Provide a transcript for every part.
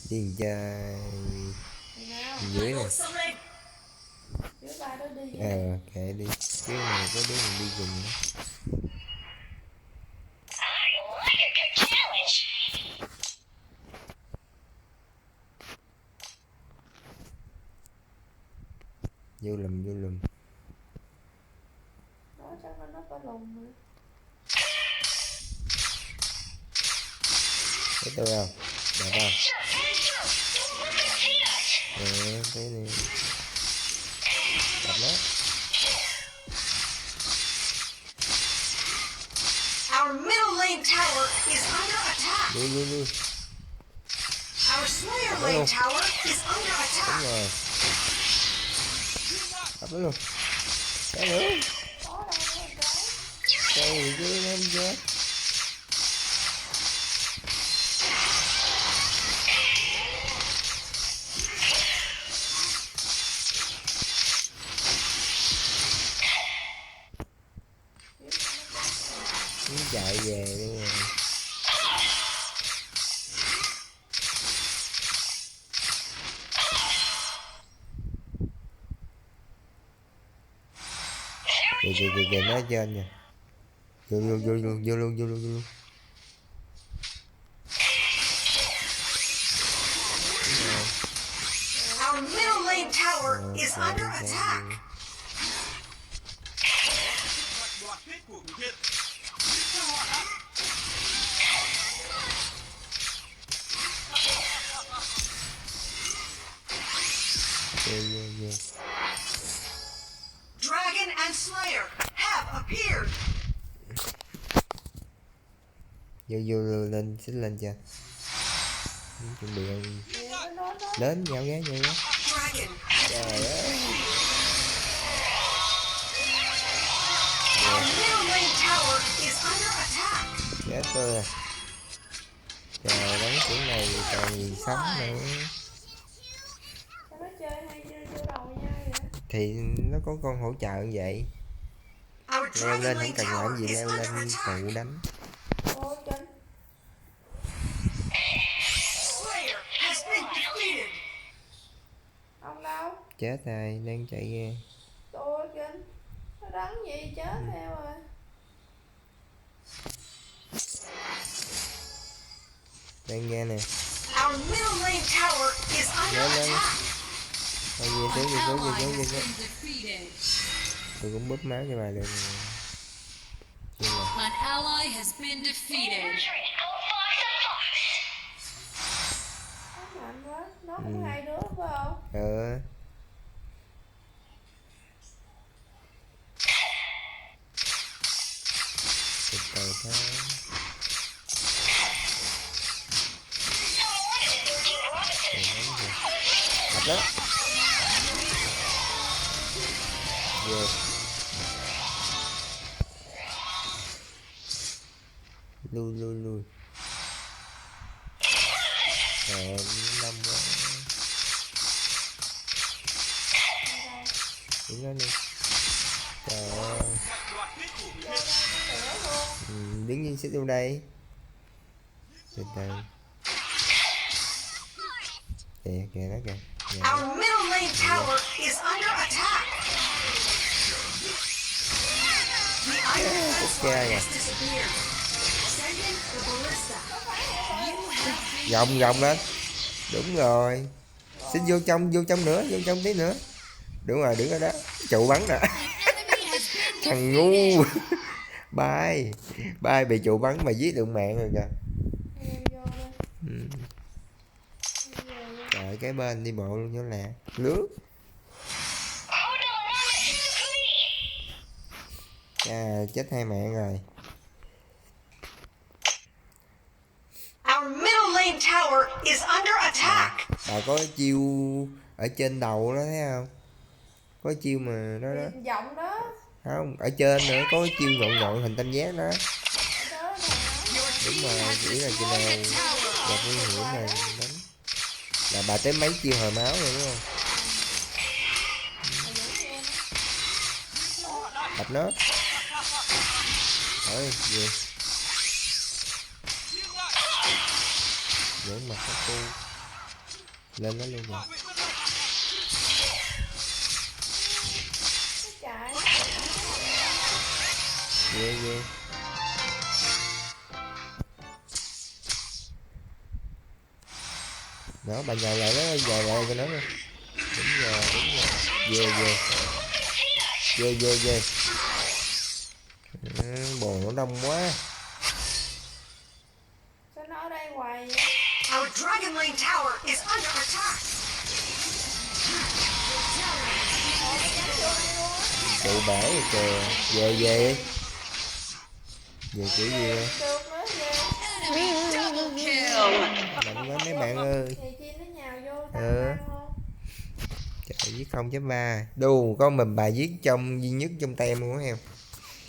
Đi chơi dưới này. Kệ đi, dưới này có đứa mình đi cùng nữa. Vô lùm. Đó chắc là nó có lùm rồi. Thấy tôi không? Đẹp không? Nè, thấy nè. Đẹp đó. Our middle lane tower is under attack. Đi. Our Slayer lane tower is under attack. Đúng rồi. Đập nó luôn. Cái nữa. Cây chứ em chết. Nó chạy về luôn rồi. Kìa nó ở trên nè. Vô luôn. Our middle lane tower is under attack. Vô. Dragon and Slayer have appeared. Vô lên xích lên cho. Chuẩn bị đến nhau ghé. Dragon. Trời ơi. Our middle lane tower is under attack. Chết tôi à. Trời đánh kiểu này còn gì sống nữa. Sao nó chơi hay vô đầu nhau vậy? Thì nó có con hỗ trợ như vậy. Our Leo dragon lên lane không cần tower làm gì, is leo under lên attack. phụ đánh. Ô chân. Slayer has been defeated. Ông đâu? Chết rồi, đang chạy ra. Tôi chân. Nó đánh gì chết theo rồi. Đang ra nè. Our middle lane tower is under Lên. attack. Thôi về xuống. Tôi cũng búp máu cho bà được. An ally has been defeated. Nó mạnh quá. Nó cũng hai đứa phải không? Từ từ thôi. Đập đó. Vô. Lui. Rồi, nó đông quá. Đứng đó đi. Trời ơi. Đứng yên xích vô đây. Từ từ. Kìa nó kìa. Our middle lane tower is under attack. The Iron Fist has disappeared. Sending the ballista. You have Gồng lên. Đúng rồi. Xin vô trong tí nữa. Đúng rồi, đứng ở đó. Trụ bắn nè. Thằng ngu. Bay bị trụ bắn mà giết được mạng rồi kìa. Trời, cái bên đi bộ luôn cho lẹ. Lướt. Chết hai mạng rồi. Our middle lane tower is under attack. Bà có chiêu ở trên đầu đó thấy không? Có chiêu mà đó. Giọng đó. Không, ở trên nữa có cái chiêu nhọn hình tam giác đó. Đúng rồi, chỉ là chừng nào gặp nguy hiểm này đánh. Là bà tới mấy chiêu hồi máu rồi đúng không? Đập nó. Thôi, về. Giỡn mặt các cô. Lên nó luôn rồi. Chạy. Ghê. Đó, bà nhào lại đó, nhào lại cái nó nè. Đúng rồi. Ghê. Bồ nó đông quá. Sao nó ở đây hoài vậy? Our Dragon Lane tower is under attack. Trụ bể rồi kìa. Về kiểu gì đây? Được nữa về. Enemy double kill. Mạnh quá mấy bạn ơi. Thì chi nó nhào vô tăng Ừ. tăng luôn. Trời, viết 0.3 đù có mình bà viết trong duy nhất trong tem luôn á em.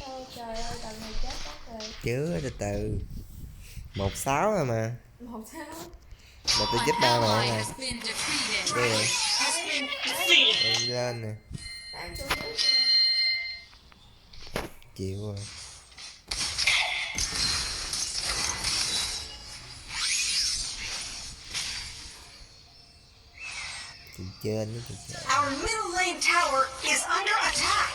Ôi trời ơi, tầm này chết mất rồi. Chứ từ 16 rồi mà. 1-6. Mà tôi An chết 3 mạng ally nè. has been defeated. Đây rồi. Has been defeated. Em lên nè. Đang xuống dưới. Chịu rồi. Từ trên nó từ trên. Our middle lane tower is under attack.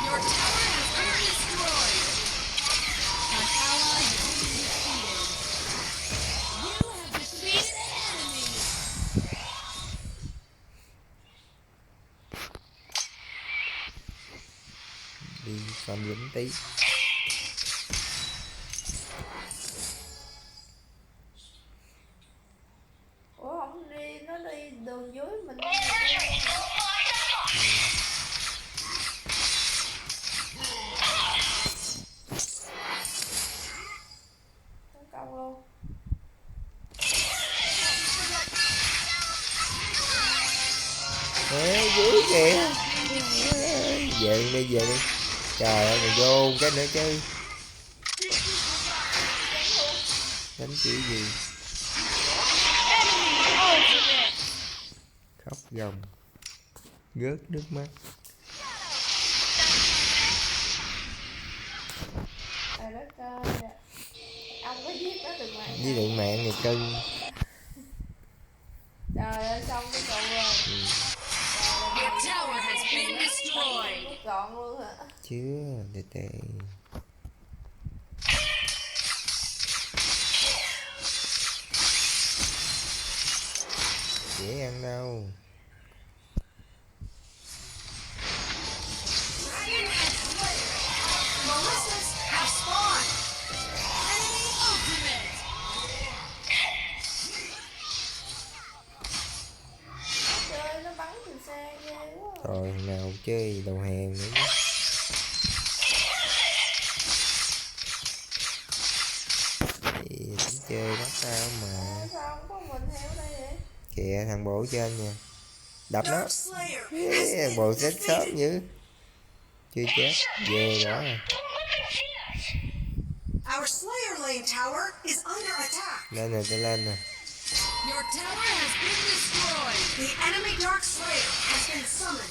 Your tower has been destroyed. An ally has been defeated. You have defeated an enemy. Đi xong lính tí. Ủa không đi, nó đi đường dưới mình đi. Tấn công luôn. Ê, dưới kìa. Về đi. Trời ơi, còn vô cái nữa chứ. Đánh kiểu gì. Khóc ròng. Rớt nước mắt. Trời đất ơi. Ông có giết nó được mà. Với lượng mạng thì cưng. Trời ơi, xong cái cậu rồi. Your tower has been destroyed. Gọn luôn hả? Chưa, tệ. Dễ ăn đâu. Melissa's have spawned. Enemy ultimate. Chơi nó bắn từ xa ghê quá. Rồi nào chơi đầu hàng nữa chứ. Thì tính chơi đó sao mà. Sao không có mình theo đây vậy? Kìa thằng bộ trên nha. Đập nó. Dark Slayer has Thằng been bộ chết sớm defeated. như. Chưa chết. Về đó à. Our Slayer lane tower is under attack. Lên nè, tôi lên nè. Your tower has been destroyed. The enemy Dark Slayer has been summoned.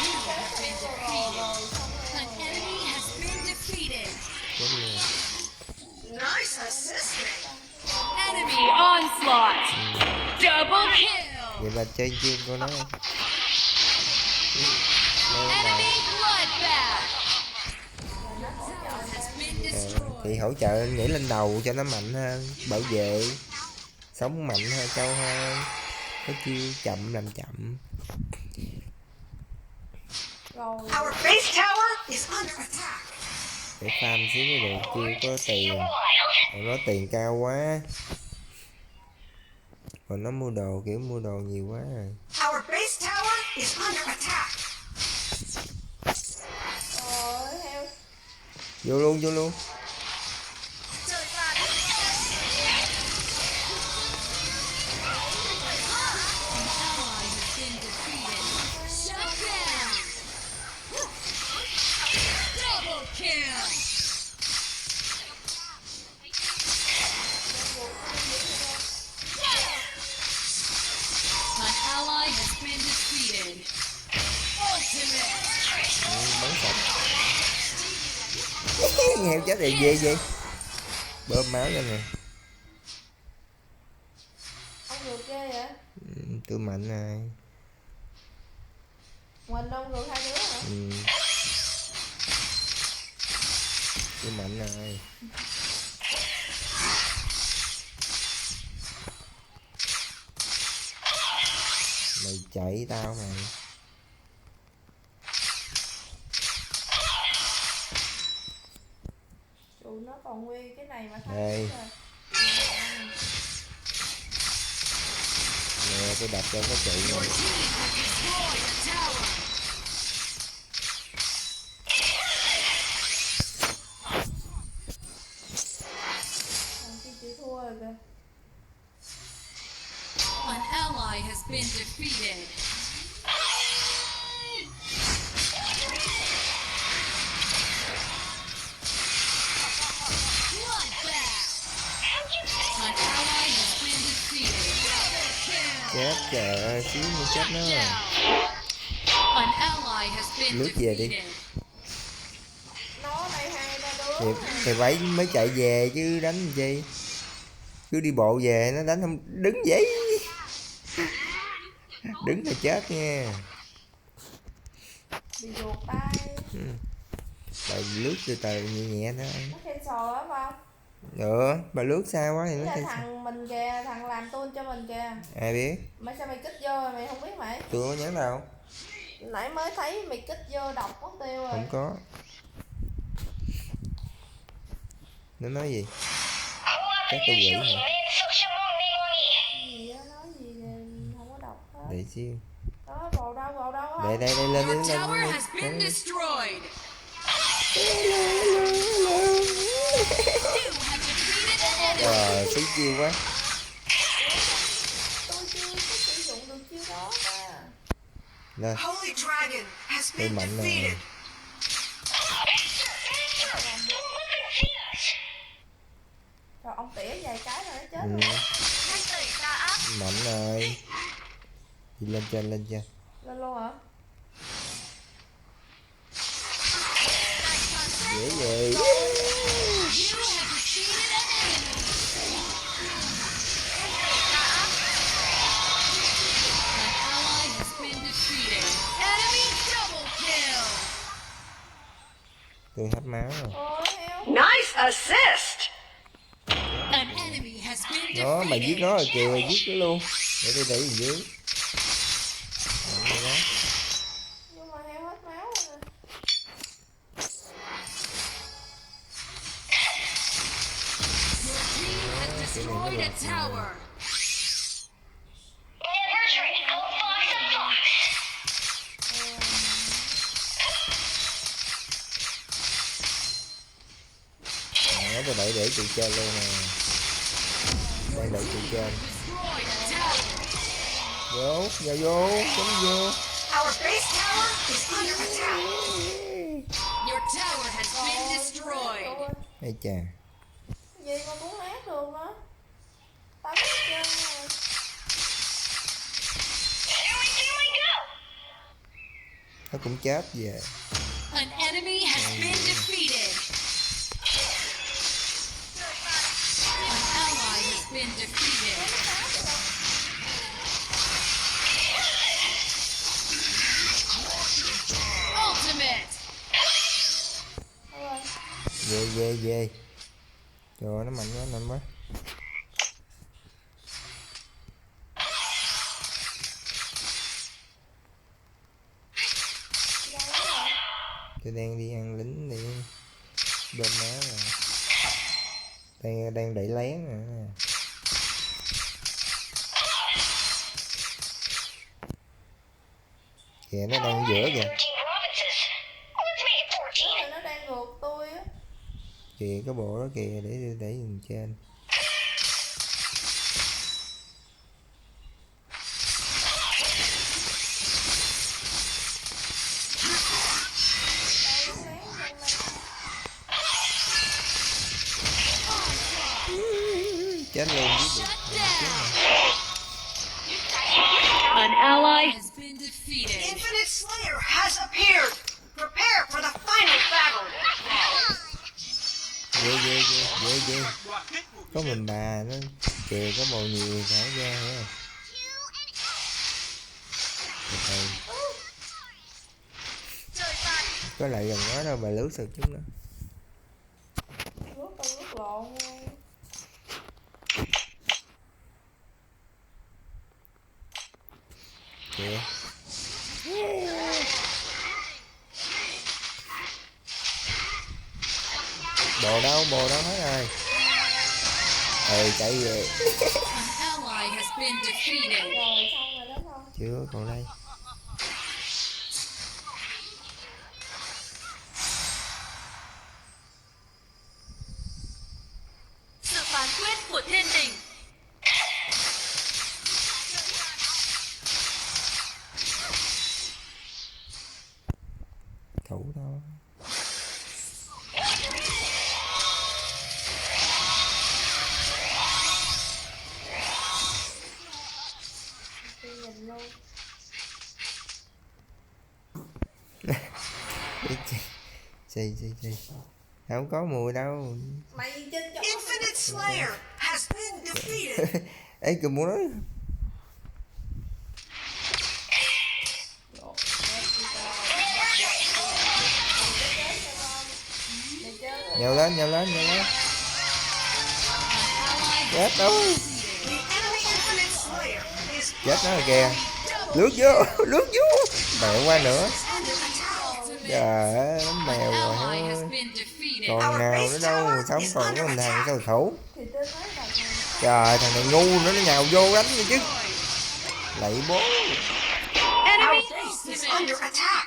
You have been defeated. An enemy has been defeated. Chết luôn. Nice assisting. Enemy onslaught. Double kill. Vậy bà chơi chiêu của nó. Enemy bloodbath. Your tower has been destroyed. Thì hỗ trợ nhảy lên đầu cho nó mạnh hơn. Bảo vệ. Sống mạnh hơn, trâu hơn. Có chiêu chậm làm chậm. Rồi. Our base tower is under attack. Để farm xíu mới được, chưa có tiền. Còn nó tiền cao quá. Còn nó mua đồ kiểu mua đồ nhiều quá rồi. Our base tower is under attack. Rồi, heo. Vô luôn. Ally has been defeated. Shut down. Double kill. An ally has been defeated. Ultimate. Bắn sạch. Nghèo chết thì ghê vậy. Bơm máu lên nè. ghê vậy? Tôi mạnh rồi. Mình đâu được hai đứa hả? Tôi mạnh rồi. Mày chạy tao mày. Tụi nó còn nguyên cái này mà thắng Đây. rồi. Nè tôi đập cho cái trụ Your này. team has destroyed a tower. Thằng kia chịu thua rồi kìa. An ally has been defeated. Bloodbath. An ally has been defeated. Double kill. Chết trời ơi, xíu nữa chết nó rồi. An ally has been Lướt về đi. defeated. Nó đây hai ba đứa. Thì phải mới chạy về chứ đánh làm chi. Cứ đi bộ về nó đánh không đứng vậy. Đứng là chết nha. Bị ruột tay. Bà lướt từ từ nhẹ nhẹ thôi. Nó khen sò á phải không? Bà lướt xa quá thì Cái nó là sẽ... thằng mình kìa, thằng làm tool cho mình kìa. Ai biết. Mày sao mày kích vô rồi mày không biết mày? Tôi có nhớ đâu. Nãy mới thấy mày kích vô đọc mất tiêu rồi. Không có. Nó nói gì? Chắc tôi quỷ hả? Gì á, nói gì thì không có đọc hết. Để xíu. Đó, vào đâu Đây không? đây đây lên đi Your lên. tower has been destroyed. You have defeated an enemy. Wow, xí chiêu quá. Tôi chưa có sử dụng được chiêu đó mà. Lên. Holy Dragon has Tôi been mạnh rồi. defeated. Rồi ông tỉa vài cái rồi nó chết Ừ, luôn. mạnh rồi. Đi lên trên lên trên. Lên luôn hả? Dễ gì? You have defeated an enemy. An ally has been defeated. Enemy double kill. Tôi hết máu rồi. Ôi heo. Nice assist. An enemy has been Nó mày giết defeated. nó rồi kìa, giết nó luôn. Để tôi đẩy dưới. Mạnh rồi đó. Nhưng mà heo hết máu rồi nè. Your team has destroyed a tower. Đó, tôi đẩy để trụ trên luôn nè. Đang đẩy trụ trên. Destroyed a tower. Vô, vào vô, chống vô. Our base tower is under attack. Your tower has been destroyed. Ôi, Ây chà. gì mà cũng nát được nữa. Tắm hết trơn rồi. Nó cũng chết về. An enemy has been defeated. An ally has been defeated. Ultimate. Ôi, Về. Trời nó mạnh quá, mạnh quá. ra đó rồi. Tôi đang đi ăn lính đi. Bên má rồi. Đang đẩy lén rồi nè. Kìa nó đang giữa kìa. Rồi nó đang ngược tôi á. Kìa cái bộ đó kìa để nhìn trên. Tao cũng lén trong này. Chết luôn giết được. Shut down. An ally. Has been defeated. Infinite Slayer has appeared. Prepare for the final battle. Về. Có mình bà nó kìa có bầu nhiều thả ra hả? Ừ. Có lại gần nó đâu mà lướt được chúng nó. Lướt tao lướt lộn luôn. Kìa. Bồ đâu hết rồi. Ừ chạy về. An ally has been defeated. Rồi xong rồi đó thôi. Chưa còn đây. Sự phán quyết của thiên đình. Thủ thôi. Tôi nhìn luôn. Xì. Không có mùi đâu. Mày trên chỗ Infinite Slayer has been defeated. Ê kìa muốn nói. Nhào lên. Chết đâu. The enemy Infinite Slayer is Chết nó rồi kìa. Lướt vô. Mẹo qua nữa. Trời ơi, nó mèo rồi Ally has thôi. been defeated. Còn nào nữa đâu mà sống còn có một thằng cầu thủ. thì tôi nói là Trời thằng này ngu nữa nó nhào vô đánh nữa chứ. Lạy bố. Our base is under attack.